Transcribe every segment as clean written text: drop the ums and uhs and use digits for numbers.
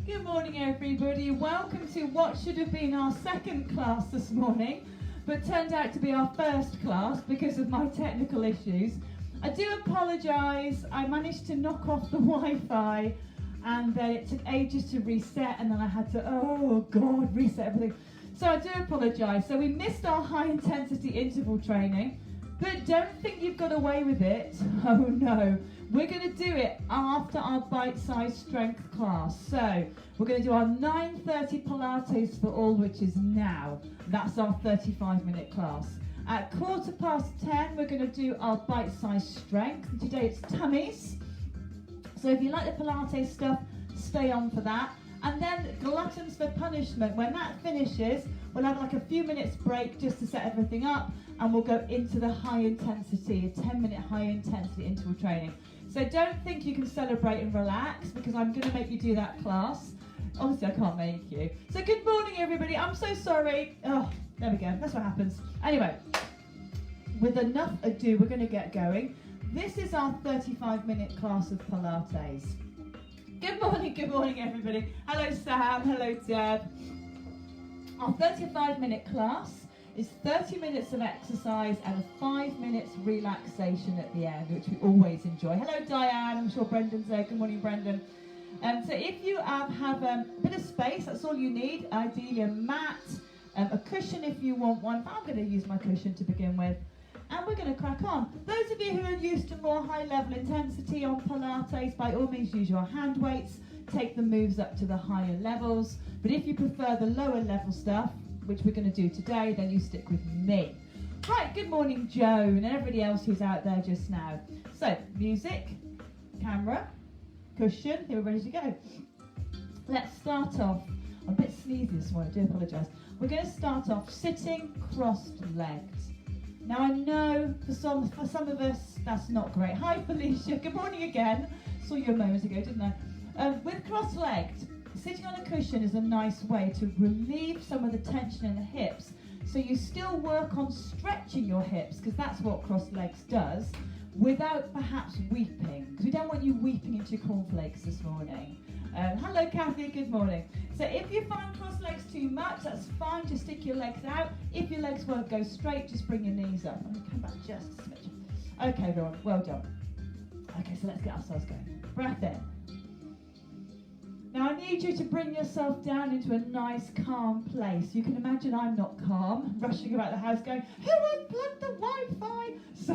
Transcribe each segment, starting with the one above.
Good morning everybody, welcome to what should have been our second class this morning, but turned out to be our first class because of my technical issues. I do apologise, I managed to knock off the Wi-Fi and then it took ages to reset and then I had to, oh God, reset everything. So I do apologise. So we missed our high intensity interval training, but don't think you've got away with it. Oh no. We're going to do it after our bite-sized strength class. So we're going to do our 9:30 Pilates for all, which is now. That's our 35-minute class. At 10:15, we're going to do our bite-sized strength. And today it's tummies. So if you like the Pilates stuff, stay on for that. And then gluttons for punishment. When that finishes, we'll have like a few minutes break just to set everything up, and we'll go into the high intensity, a 10-minute high intensity interval training. So don't think you can celebrate and relax, because I'm going to make you do that class. Obviously I can't make you. So good morning everybody, I'm so sorry. Oh, there we go, that's what happens. Anyway, with enough ado, we're going to get going. This is our 35-minute class of Pilates. Good morning everybody. Hello Sam, hello Deb. Our 35-minute class is 30 minutes of exercise and 5 minutes relaxation at the end, which we always enjoy. Hello Diane, I'm sure Brendan's there. Good morning Brendan. So if you have a bit of space, that's all you need. Ideally a mat, a cushion if you want one. I'm going to use my cushion to begin with. And we're going to crack on. Those of you who are used to more high level intensity on Pilates, by all means use your hand weights, take the moves up to the higher levels. But if you prefer the lower level stuff, which we're going to do today, then you stick with me. Right, good morning Joan and everybody else who's out there just now. So, music, camera, cushion, here we're ready to go. Let's start off, I'm a bit sneezy this morning, I do apologise. We're going to start off sitting crossed-legged. Now I know for some of us that's not great. Hi Felicia, good morning again. Saw you a moment ago, didn't I? With cross-legged, sitting on a cushion is a nice way to relieve some of the tension in the hips. So you still work on stretching your hips, because that's what cross-legs does, without perhaps weeping. Because we don't want you weeping into your cornflakes this morning. Hello Kathy, good morning. So if you find cross legs too much, that's fine, just stick your legs out. If your legs won't go straight, just bring your knees up. I'm going to come back just a smidge. Okay everyone, well done. Okay, so let's get ourselves going. Breath in. Now I need you to bring yourself down into a nice calm place. You can imagine I'm not calm, rushing about the house going, who unplugged the Wi-Fi? So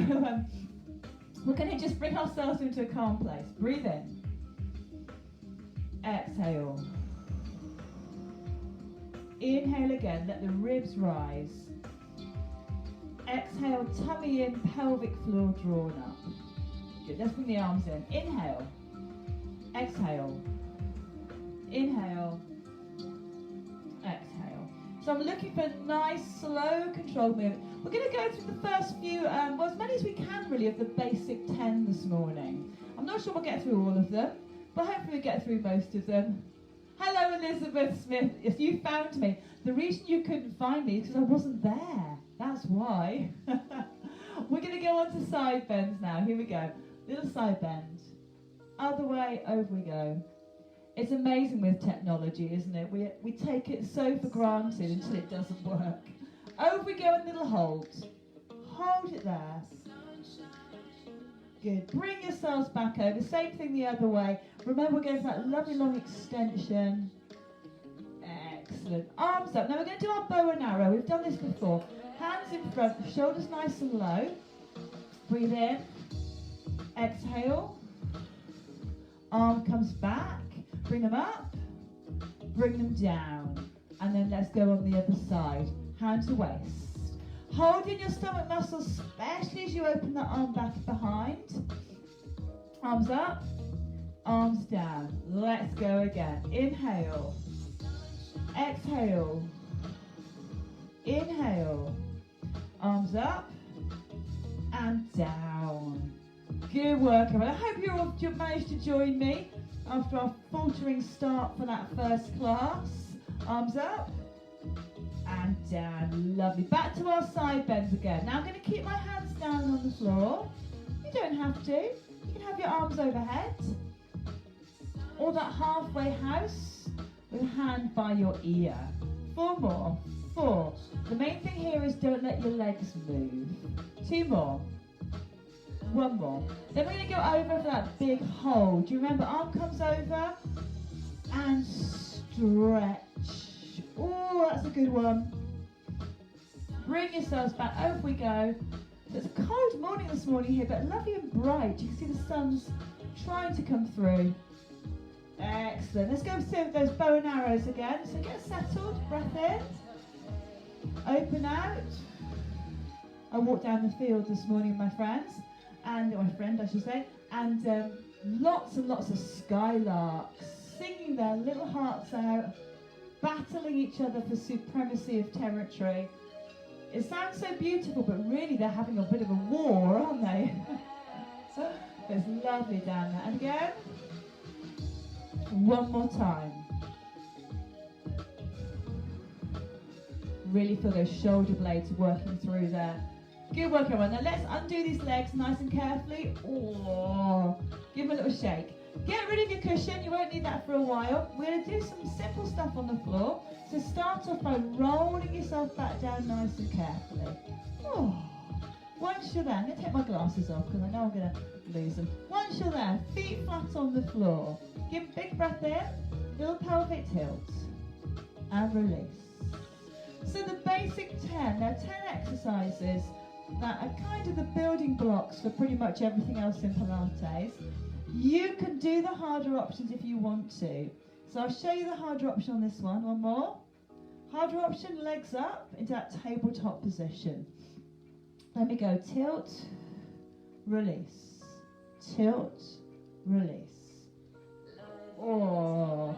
we're going to just bring ourselves into a calm place. Breathe in. Exhale. Inhale again, let the ribs rise. Exhale, tummy in, pelvic floor drawn up. Good, let's bring the arms in. Inhale. Exhale. Inhale. Exhale. So I'm looking for a nice, slow, controlled movement. We're going to go through the first few, well, as many as we can really, of the basic 10 this morning. I'm not sure we'll get through all of them, but hopefully we'll get through most of them. Hello Elizabeth Smith, if you found me. The reason you couldn't find me is because I wasn't there. That's why. We're going to go on to side bends now. Here we go. Little side bend. Other way, over we go. It's amazing with technology, isn't it? We take it so for granted until it doesn't work. Over we go, a little hold. Hold it there. Good. Bring yourselves back over. Same thing the other way. Remember, we're going for that lovely long extension. Excellent. Arms up. Now we're going to do our bow and arrow. We've done this before. Hands in front, shoulders nice and low. Breathe in. Exhale. Arm comes back. Bring them up. Bring them down. And then let's go on the other side. Hand to waist. Hold in your stomach muscles, especially as you open that arm back behind. Arms up, arms down. Let's go again. Inhale. Exhale. Inhale. Arms up and down. Good work, everyone. I hope you managed to join me after our faltering start for that first class. Arms up. And down, lovely. Back to our side bends again. Now I'm going to keep my hands down on the floor. You don't have to. You can have your arms overhead. Or that halfway house. with a hand by your ear. 4 more. 4. The main thing here is don't let your legs move. 2 more. 1 more. Then we're going to go over for that big hold. Do you remember? Arm comes over and stretch. Oh, that's a good one. Bring yourselves back. Over we go. So it's a cold morning this morning here, but lovely and bright. You can see the sun's trying to come through. Excellent. Let's go with those bow and arrows again. So get settled. Breath in. Open out. I walked down the field this morning with my friends, and my friend I should say, and lots and lots of skylarks singing their little hearts out, battling each other for supremacy of territory. It sounds so beautiful, but really they're having a bit of a war, aren't they? It's lovely down there. And again, 1 more time. Really feel those shoulder blades working through there. Good work, everyone. Now let's undo these legs nice and carefully. Oh, give them a little shake. Get rid of your cushion. You won't need that for a while. We're going to do some simple stuff on the floor. So start off by rolling yourself back down nice and carefully. Oh. Once you're there, I'm going to take my glasses off because I know I'm going to lose them. Once you're there, feet flat on the floor. Give a big breath in, little pelvic tilt, and release. So the basic 10, there are 10 exercises that are kind of the building blocks for pretty much everything else in Pilates. You can do the harder options if you want to. So I'll show you the harder option on this one. 1 more. Harder option, legs up into that tabletop position. Let me go. Tilt, release. Tilt, release. Oh,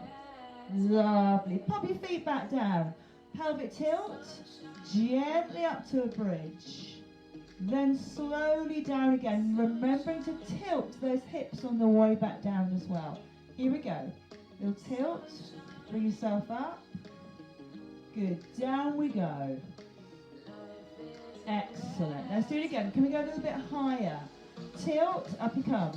lovely. Pop your feet back down. Pelvic tilt, gently up to a bridge. Then slowly down again, remembering to tilt those hips on the way back down as well. Here we go. You'll tilt, bring yourself up. Good, down we go. Excellent. Let's do it again. Can we go a little bit higher? Tilt, up you come.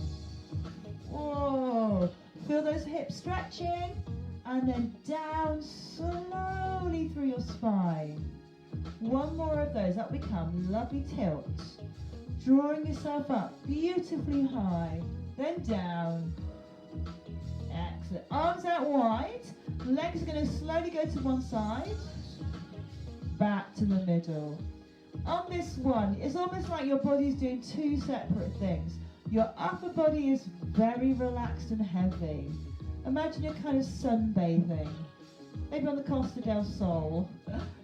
Whoa. Feel those hips stretching. And then down slowly through your spine. 1 more of those. Up we come. Lovely tilt. Drawing yourself up beautifully high. Then down. Excellent. Arms out wide. Legs are going to slowly go to one side. Back to the middle. On this one, it's almost like your body's doing 2 separate things. Your upper body is very relaxed and heavy. Imagine you're kind of sunbathing, maybe on the Costa del Sol.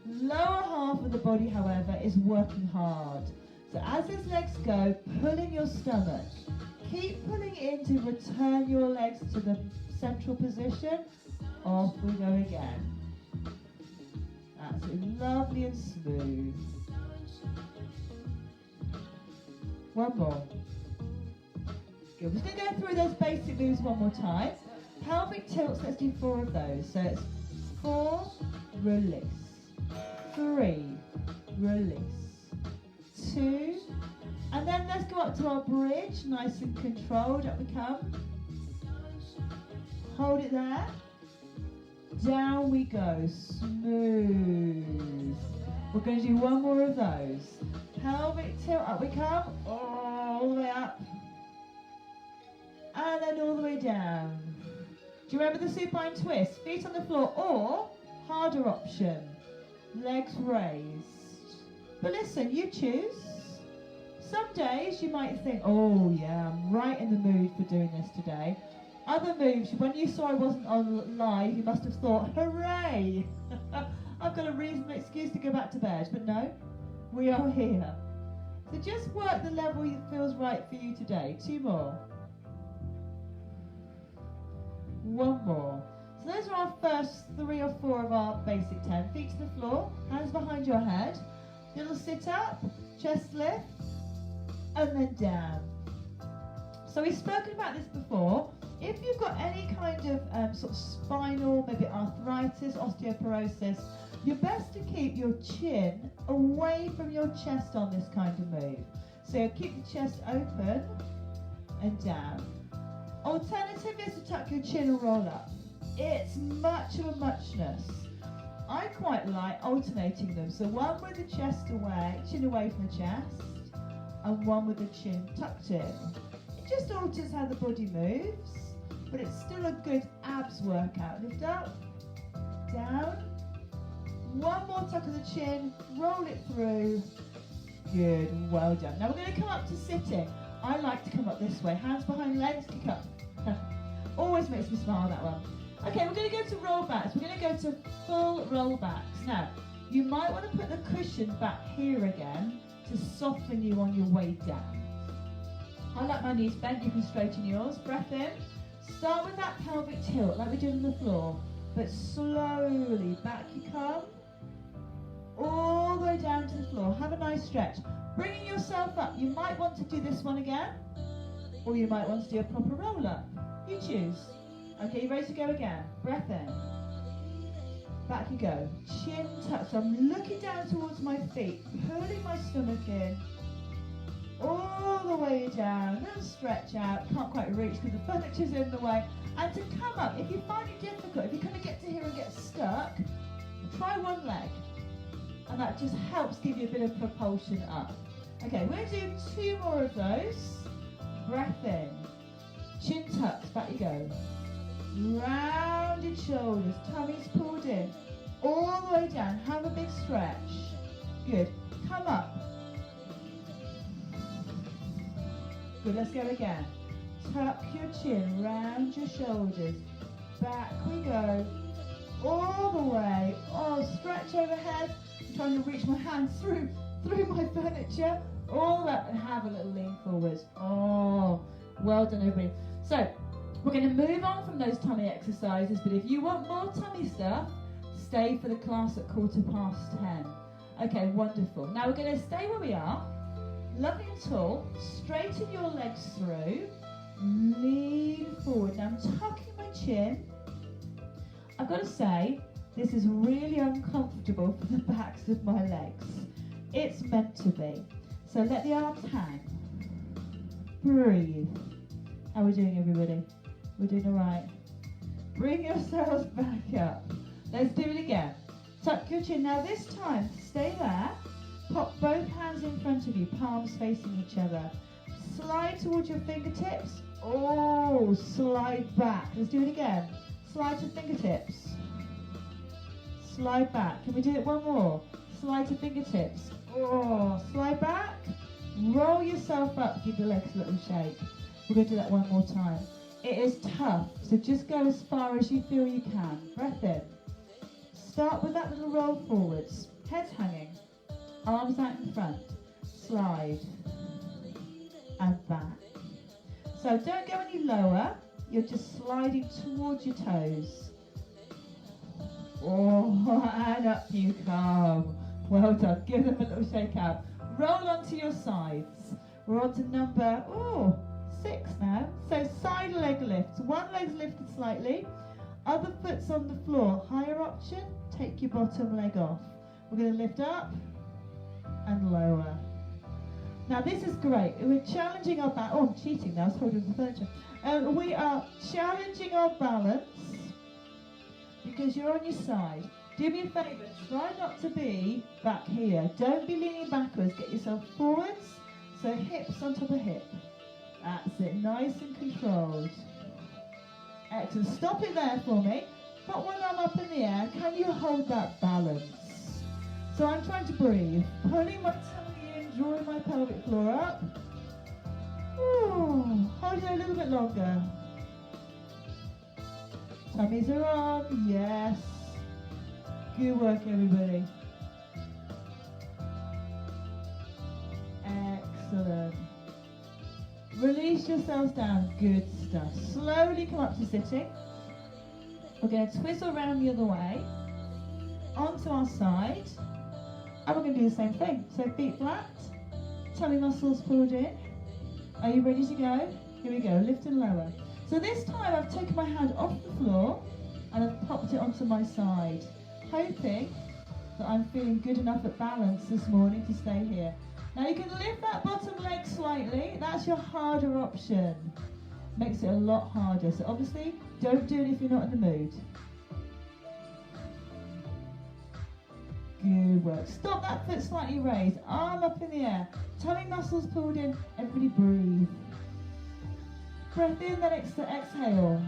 Lower half of the body, however, is working hard. So as those legs go, pull in your stomach. Keep pulling in to return your legs to the central position. Off we go again. Absolutely lovely and smooth. 1 more. Good. We're just going to go through those basic moves 1 more time. Pelvic tilts, let's do 4 of those. So it's 4, release. 3, release. 2, and then let's go up to our bridge, nice and controlled. Up we come. Hold it there. Down we go, smooth. We're going to do 1 more of those. Pelvic tilt, up we come. All the way up. And then all the way down. Do you remember the supine twist? Feet on the floor, or harder option, legs raised. But listen, you choose. Some days you might think, oh yeah, I'm right in the mood for doing this today. Other moves, when you saw I wasn't on live, you must have thought, hooray! I've got a reasonable excuse to go back to bed. But no, we are here. So just work the level that feels right for you today. 2 more. 1 more. So those are our first 3 or 4 of our basic 10. Feet to the floor, hands behind your head, little sit up, chest lift, and then down. So we've spoken about this before. If you've got any kind of sort of spinal, maybe arthritis, osteoporosis, you're best to keep your chin away from your chest on this kind of move. So keep the chest open and down. Alternative is to tuck your chin and roll up. It's It's much of a muchness. I quite like alternating them. So one with the chest away, chin away from the chest, and one with the chin tucked in. It just alters how the body moves, but it's still a good abs workout. Lift up, down. One more tuck of the chin, roll it through. Good, well done. Now we're going to come up to sitting. I like to come up this way. Hands behind legs, kick up. Always makes me smile, that one. Okay, we're going to go to rollbacks. We're going to go to full rollbacks. Now, you might want to put the cushion back here again to soften you on your way down. I like my knees bent. You can straighten yours. Breath in. Start with that pelvic tilt like we did on the floor, but slowly back you come. All the way down to the floor. Have a nice stretch. Bringing yourself up. You might want to do this one again, or you might want to do a proper roll up. You choose. Okay, you ready to go again? Breath in. Back you go. Chin tuck. So I'm looking down towards my feet, pulling my stomach in. All the way down. Little stretch out. Can't quite reach because the furniture's in the way. And to come up, if you find it difficult, if you kind of get to here and get stuck, try one leg. And that just helps give you a bit of propulsion up. Okay, we're going to do 2 more of those. Breath in. Chin tucked, back you go. Rounded shoulders, tummy's pulled in. All the way down, have a big stretch. Good, come up. Good, let's go again. Tuck your chin, round your shoulders. Back we go. All the way. Oh, stretch overhead. I'm trying to reach my hands through my furniture. All that, and have a little lean forwards. Oh, well done everybody. So, we're going to move on from those tummy exercises, but if you want more tummy stuff, stay for the class at 10:15. Okay, wonderful. Now we're going to stay where we are, lovely and tall, straighten your legs through, lean forward. Now I'm tucking my chin. I've got to say, this is really uncomfortable for the backs of my legs. It's meant to be. So let the arms hang. Breathe. How are we doing, everybody? We're doing all right. Bring yourselves back up. Let's do it again. Tuck your chin. Now this time, stay there. Pop both hands in front of you, palms facing each other. Slide towards your fingertips. Oh, slide back. Let's do it again. Slide to fingertips. Slide back. Can we do it one more? Slide to fingertips. Oh, slide back. Roll yourself up. Give your legs a little shake. We're going to do that one more time. It is tough, so just go as far as you feel you can. Breath in. Start with that little roll forwards. Head hanging. Arms out in front. Slide. And back. So don't go any lower. You're just sliding towards your toes. Oh, and up you come. Well done. Give them a little shake out. Roll onto your sides. We're on to number 6 now. So side leg lifts. One leg's lifted slightly. Other foot's on the floor. Higher option, take your bottom leg off. We're going to lift up and lower. Now this is great. We're challenging our balance. Oh, I'm cheating now. I was holding the furniture. We are challenging our balance because you're on your side. Do me a favour. Try not to be back here. Don't be leaning backwards. Get yourself forwards. So hips on top of hip. That's it. Nice and controlled. Excellent. Stop it there for me. Put one arm up in the air. Can you hold that balance? So I'm trying to breathe. Pulling my tummy in, drawing my pelvic floor up. Ooh, hold it a little bit longer. Tummies are on. Yes. Good work, everybody. Excellent. Release yourselves down. Good stuff. Slowly come up to sitting. We're going to twizzle around the other way. Onto our side. And we're going to do the same thing. So feet flat. Tummy muscles pulled in. Are you ready to go? Here we go. Lift and lower. So this time I've taken my hand off the floor and I've popped it onto my side, hoping that I'm feeling good enough at balance this morning to stay here. Now you can lift that bottom leg slightly. That's your harder option. Makes it a lot harder. So obviously, don't do it if you're not in the mood. Good work. Stop that foot slightly raised. Arm up in the air. Tummy muscles pulled in. Everybody breathe. Breath in, then exhale.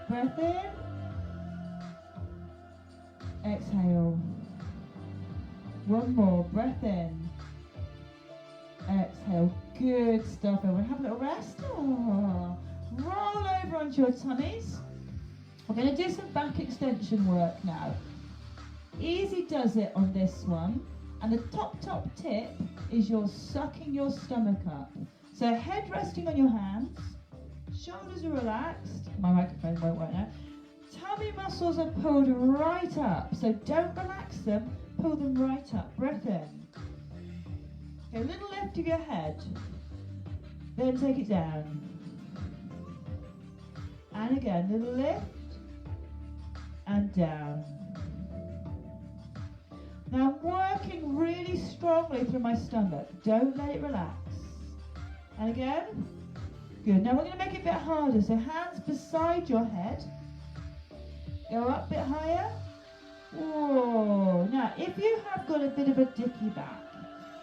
Breath in. Exhale. One more. Breath in. Exhale. Good stuff. Everyone have a little rest. Oh. Roll over onto your tummies. We're going to do some back extension work now. Easy does it on this one. And the top tip is you're sucking your stomach up. So head resting on your hands. Shoulders are relaxed. My microphone won't work now. Tummy muscles are pulled right up. So don't relax them. Pull them right up. Breath in. Okay, a little lift of your head. Then take it down. And again, little lift. And down. Now I'm working really strongly through my stomach. Don't let it relax. And again. Good. Now we're going to make it a bit harder. So hands beside your head. Go up a bit higher. Whoa. Now if you have got a bit of a dicky back,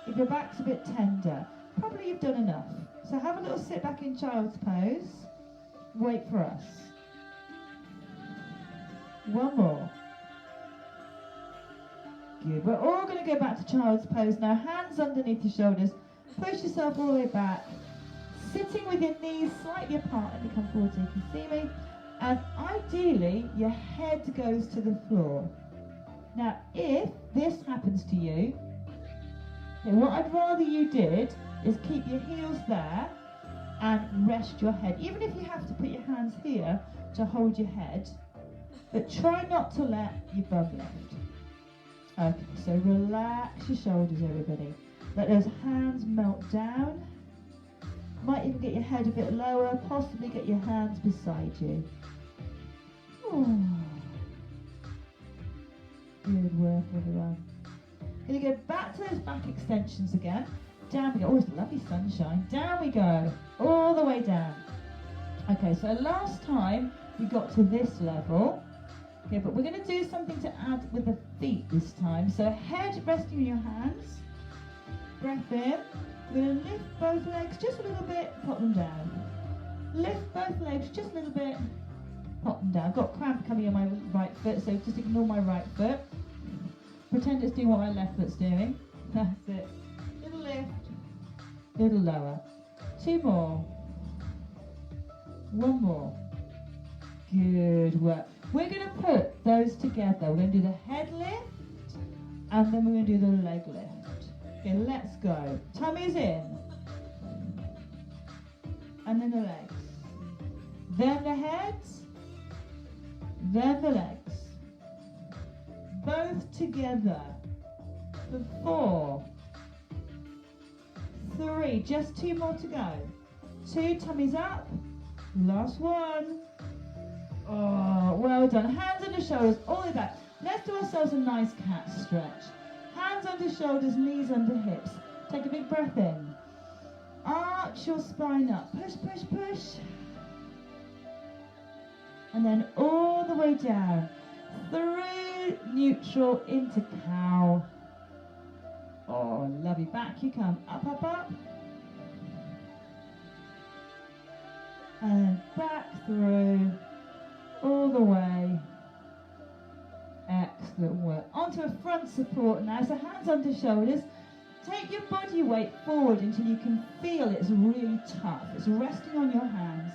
if your back's a bit tender, probably you've done enough. So have a little sit back in child's pose. Wait for us. One more. Good. We're all going to go back to child's pose now. Hands underneath your shoulders. Push yourself all the way back. Sitting with your knees slightly apart. Let me come forward so you can see me. And ideally, your head goes to the floor. Now, if this happens to you, okay, what I'd rather you did is keep your heels there and rest your head. Even if you have to put your hands here to hold your head, but try not to let your bum lift. Okay, so relax your shoulders, everybody. Let those hands melt down. Might even get your head a bit lower, possibly get your hands beside you. Oh. Good work, everyone. Going to go back to those back extensions again. Down we go. Oh, it's lovely sunshine. Down we go. All the way down. Okay, so last time we got to this level. Okay, but we're going to do something to add with the feet this time. So head resting in your hands. Breath in. We're going to lift both legs just a little bit, pop them down. Lift both legs just a little bit, pop them down. I've got cramp coming on my right foot, so just ignore my right foot. Pretend it's doing what my left foot's doing. That's it. Little lift, little lower. Two more. One more. Good work. We're going to put those together. We're going to do the head lift, and then we're going to do the leg lift. Okay, let's go. Tummy's in. And then the legs. Then the heads. Then the legs. Both together. For 4. 3. Just 2 more to go. 2, tummies up. Last one. Oh, well done. Hands under shoulders, all the way back. Let's do ourselves a nice cat stretch. Hands under shoulders, knees under hips. Take a big breath in. Arch your spine up. Push, push, push. And then all the way down. Through neutral into cow. Oh, lovely. Back you come. Up, up, up. And back through. All the way. Excellent work. Onto a front support now. So hands under shoulders. Take your body weight forward until you can feel it's really tough. It's resting on your hands.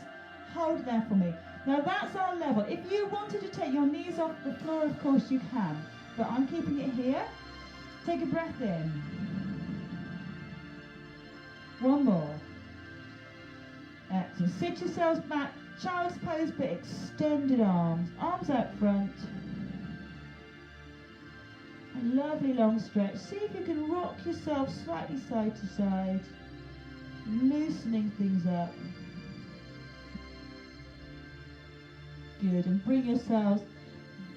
Hold there for me. Now that's our level. If you wanted to take your knees off the floor, of course you can. But I'm keeping it here. Take a breath in. One more. Excellent. Sit yourselves back. Child's pose, but extended arms. Arms out front. A lovely long stretch. See if you can rock yourself slightly side to side. Loosening things up. Good. And bring yourselves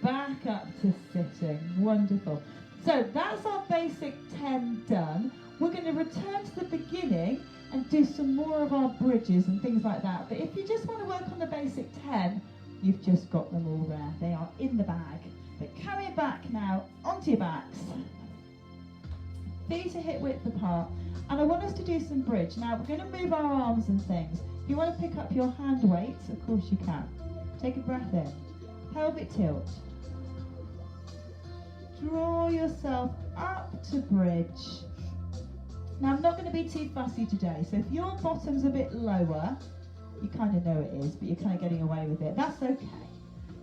back up to sitting. Wonderful. So that's our basic 10 done. We're going to return to the beginning and do some more of our bridges and things like that. But if you just want to work on the basic 10, you've just got them all there. They are in the bag. But carry it back now onto your backs. Feet are hip width apart. And I want us to do some bridge. Now we're going to move our arms and things. If you want to pick up your hand weights, of course you can. Take a breath in. Pelvic tilt. Draw yourself up to bridge. Now I'm not going to be too fussy today, so if your bottom's a bit lower, you kind of know it is, but you're kind of getting away with it, that's okay.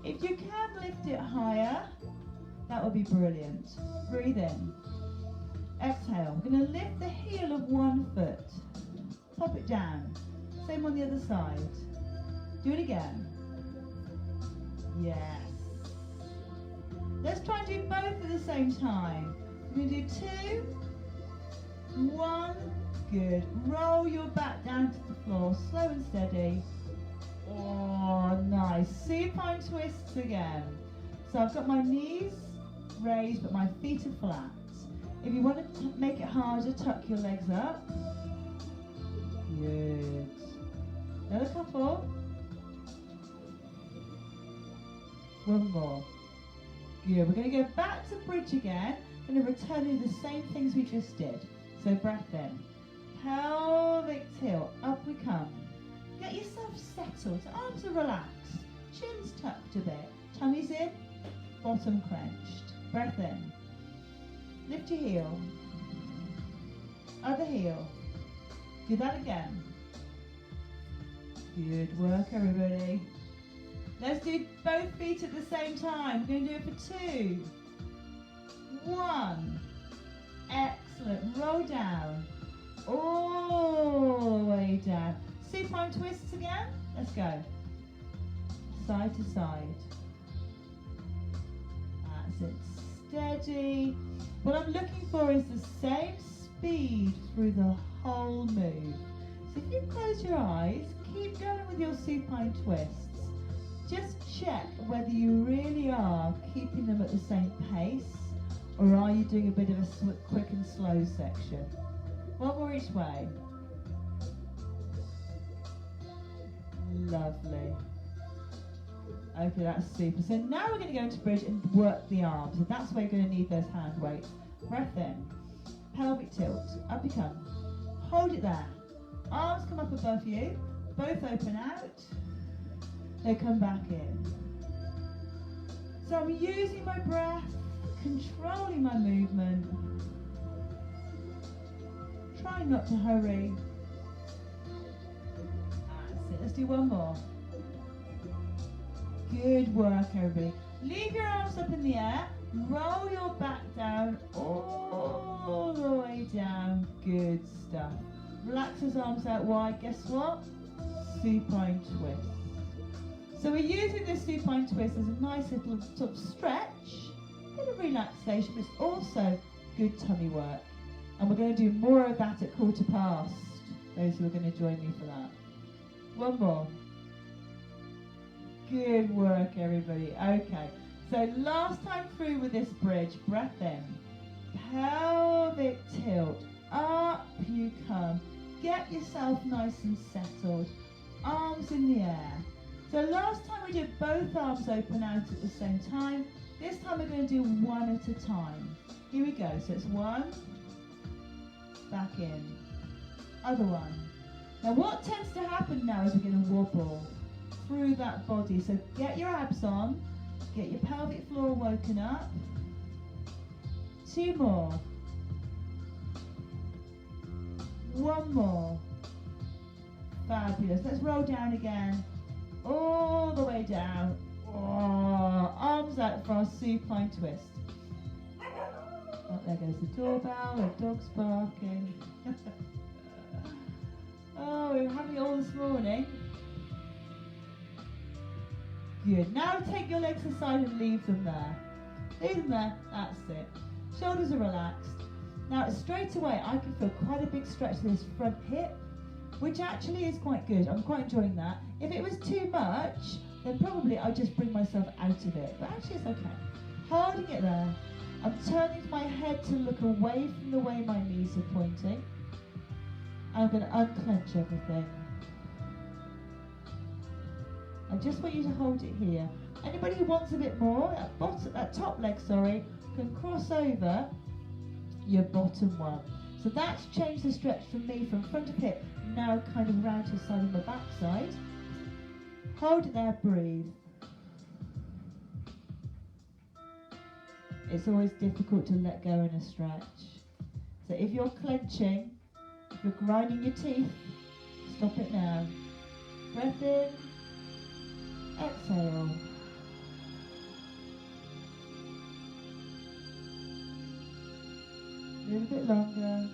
If you can lift it higher, that would be brilliant. Breathe in. Exhale. We're going to lift the heel of one foot. Pop it down. Same on the other side. Do it again. Yes. Let's try and do both at the same time. We're going to do 2, 1. Good. Roll your back down to the floor, slow and steady. Oh, nice. Supine twists again. So I've got my knees raised, but my feet are flat. If you want to make it harder, tuck your legs up. Good. Another couple. One more. Good. We're going to go back to bridge again. We're going to return to the same things we just did. So breath in. Pelvic tilt. Up we come. Get yourself settled. Arms are relaxed. Chin's tucked a bit. Tummy's in. Bottom clenched. Breath in. Lift your heel. Other heel. Do that again. Good work, everybody. Let's do both feet at the same time. We're going to do it for 2, 1. Excellent. Roll down. All the way down. Supine twists again. Let's go. Side to side. That's it. Steady. What I'm looking for is the same speed through the whole move. So if you close your eyes, keep going with your supine twists. Just check whether you really are keeping them at the same pace, or are you doing a bit of a quick and slow section. One more each way. Lovely. Okay, that's super. So now we're going to go into bridge and work the arms. And that's where you're going to need those hand weights. Breath in. Pelvic tilt. Up you come. Hold it there. Arms come up above you. Both open out. They come back in. So I'm using my breath, controlling my movement. Try not to hurry. That's it. Let's do one more. Good work, everybody. Leave your arms up in the air. Roll your back down all the way down. Good stuff. Relax those arms out wide. Guess what? Supine twist. So we're using this supine twist as a nice little sort of stretch, bit of relaxation, but it's also good tummy work. And we're going to do more of that at 1:15. Those who are going to join me for that. One more. Good work, everybody. Okay, so last time through with this bridge, breath in. Pelvic tilt. Up you come. Get yourself nice and settled. Arms in the air. So last time we did both arms open out at the same time. This time we're going to do one at a time. Here we go. So it's one. Back in. Other one. Now what tends to happen now is we're going to wobble through that body. So get your abs on. Get your pelvic floor woken up. 2 more. 1 more. Fabulous. Let's roll down again. All the way down. Oh, arms out for our supine twist. Oh, there goes the doorbell. The dog's barking. Oh, we're having it all this morning. Good. Now take your legs aside and leave them there. Leave them there. That's it. Shoulders are relaxed. Now straight away I can feel quite a big stretch to this front hip, which actually is quite good. I'm quite enjoying that. If it was too much, then probably I'd just bring myself out of it. But actually it's okay. Holding it there. I'm turning my head to look away from the way my knees are pointing. I'm going to unclench everything. I just want you to hold it here. Anybody who wants a bit more, that top leg, can cross over your bottom one. So that's changed the stretch from me from front of hip, now kind of round to the side of my backside. Hold it there, breathe. It's always difficult to let go in a stretch. So if you're clenching, if you're grinding your teeth, stop it now. Breath in, exhale. A little bit longer.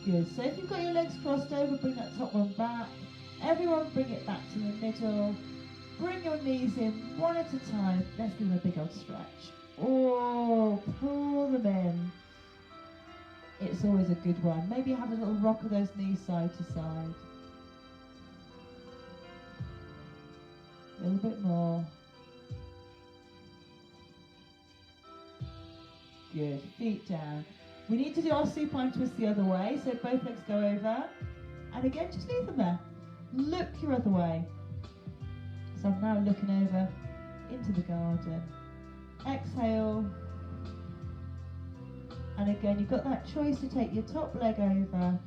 Good. So if you've got your legs crossed over, bring that top one back. Everyone bring it back to the middle. Bring your knees in one at a time. Let's give them a big old stretch. Oh, pull them in. It's always a good one. Maybe have a little rock of those knees side to side. A little bit more. Good. Feet down. We need to do our supine twist the other way, so both legs go over. And again, just leave them there. Look your other way. So I'm now looking over into the garden. Exhale. And again, you've got that choice to take your top leg over.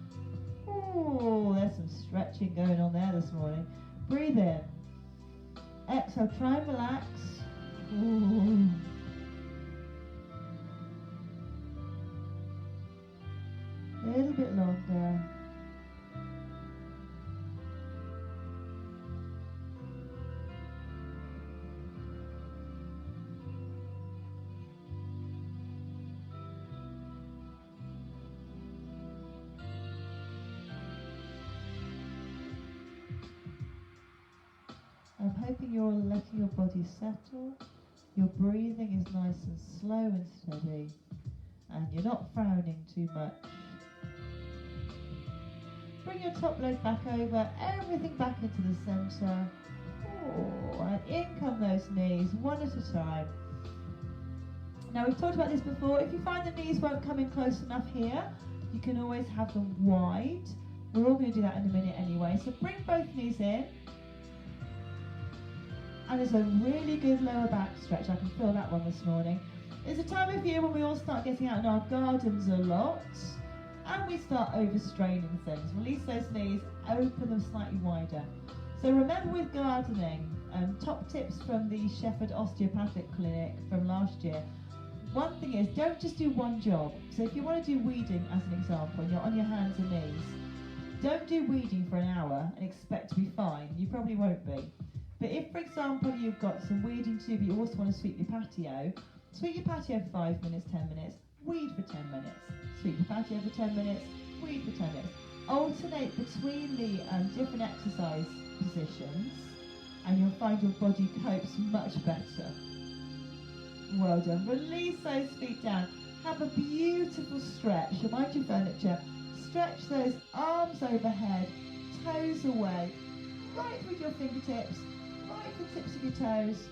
Oh, there's some stretching going on there this morning. Breathe in. Exhale, try and relax. Ooh. A little bit longer. I'm hoping you're letting your body settle. Your breathing is nice and slow and steady. And you're not frowning too much. Bring your top leg back over, everything back into the centre. Oh, and in come those knees, one at a time. Now we've talked about this before. If you find the knees won't come in close enough here, you can always have them wide. We're all going to do that in a minute anyway. So bring both knees in. And there's a really good lower back stretch. I can feel that one this morning. It's a time of year when we all start getting out in our gardens a lot. And we start overstraining things. Release those knees, open them slightly wider. So remember with gardening, top tips from the Shepherd Osteopathic Clinic from last year. One thing is, don't just do one job. So if you want to do weeding as an example, and you're on your hands and knees, don't do weeding for an hour and expect to be fine. You probably won't be. But if, for example, you've got some weeding to do, but you also want to sweep your patio, sweep your patio for 5 minutes, 10 minutes, weed for 10 minutes. Sweep your patio for 10 minutes, weed for 10 minutes. Alternate between the different exercise positions and you'll find your body copes much better. Well done. Release those feet down. Have a beautiful stretch. Mind your furniture. Stretch those arms overhead, toes away, right with your fingertips, right the tips of your toes.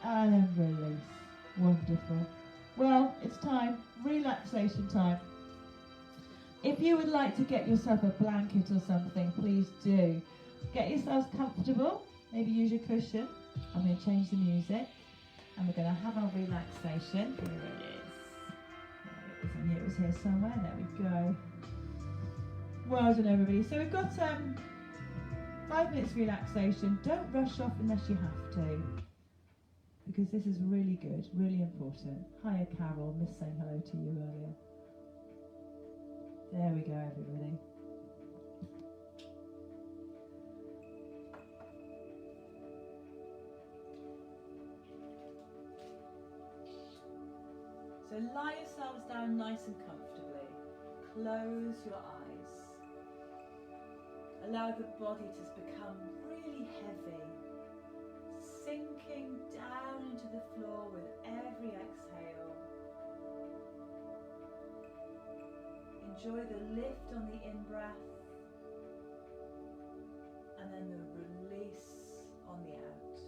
And then release. Wonderful. Well, it's time, relaxation time. If you would like to get yourself a blanket or something, please do. Get yourselves comfortable, maybe use your cushion. I'm going to change the music and we're going to have our relaxation. Here it is. I knew it was here somewhere, there we go. Well done everybody. So we've got 5 minutes relaxation. Don't rush off unless you have to, because this is really good, really important. Hiya Carol, miss saying hello to you earlier. There we go everybody. So lie yourselves down nice and comfortably. Close your eyes. Allow the body to become really heavy, sinking down into the floor with every exhale. Enjoy the lift on the in-breath and then the release on the out.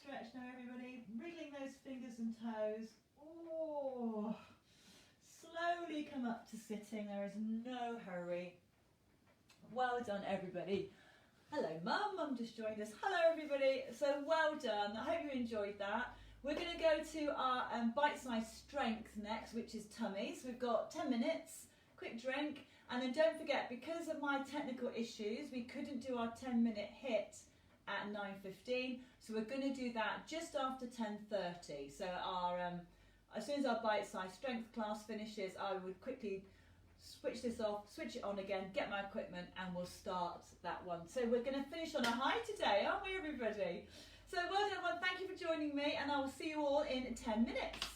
stretch now, everybody. Wriggling those fingers and toes. Oh, slowly come up to sitting. There is no hurry. Well done, everybody. Hello, Mum. Mum just joined us. Hello, everybody. So well done. I hope you enjoyed that. We're going to go to our bite-sized strength next, which is tummies. We've got 10 minutes, quick drink, and then don't forget, because of my technical issues, we couldn't do our 10-minute hit at 9:15, so we're going to do that just after 10:30. So our as soon as our bite-sized strength class finishes, I would quickly switch this off, switch it on again, get my equipment, and we'll start that one. So we're going to finish on a high today, aren't we, everybody? So well done, everyone. Thank you for joining me, and I will see you all in 10 minutes.